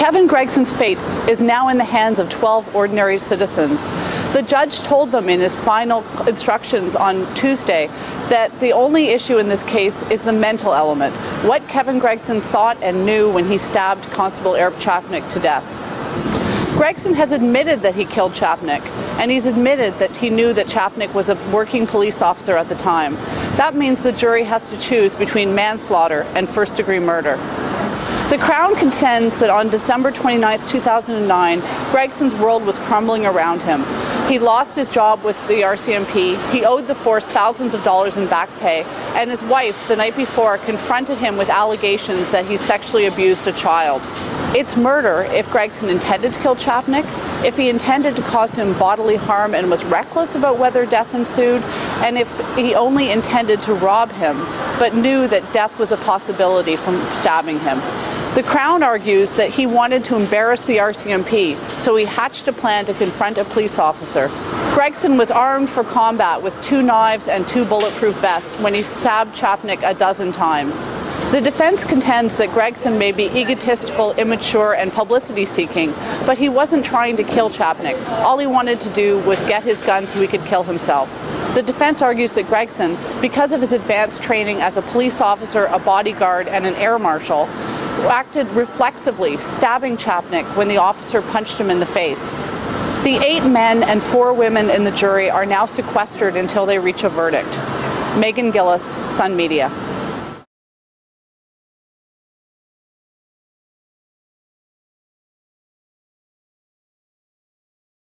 Kevin Gregson's fate is now in the hands of 12 ordinary citizens. The judge told them in his final instructions on Tuesday that the only issue in this case is the mental element, what Kevin Gregson thought and knew when he stabbed Constable Eric Chapnick to death. Gregson has admitted that he killed Chapnick, and he's admitted that he knew that Chapnick was a working police officer at the time. That means the jury has to choose between manslaughter and first-degree murder. The Crown contends that on December 29, 2009, Gregson's world was crumbling around him. He lost his job with the RCMP, he owed the force thousands of dollars in back pay, and his wife, the night before, confronted him with allegations that he sexually abused a child. It's murder if Gregson intended to kill Chapnick, if he intended to cause him bodily harm and was reckless about whether death ensued, and if he only intended to rob him, but knew that death was a possibility from stabbing him. The Crown argues that he wanted to embarrass the RCMP, so he hatched a plan to confront a police officer. Gregson was armed for combat with 2 knives and 2 bulletproof vests when he stabbed Chapnick a dozen times. The defense contends that Gregson may be egotistical, immature, and publicity-seeking, but he wasn't trying to kill Chapnick. All he wanted to do was get his gun so he could kill himself. The defense argues that Gregson, because of his advanced training as a police officer, a bodyguard, and an air marshal, acted reflexively, stabbing Chapnick when the officer punched him in the face. The 8 men and 4 women in the jury are now sequestered until they reach a verdict. Megan Gillis, Sun Media.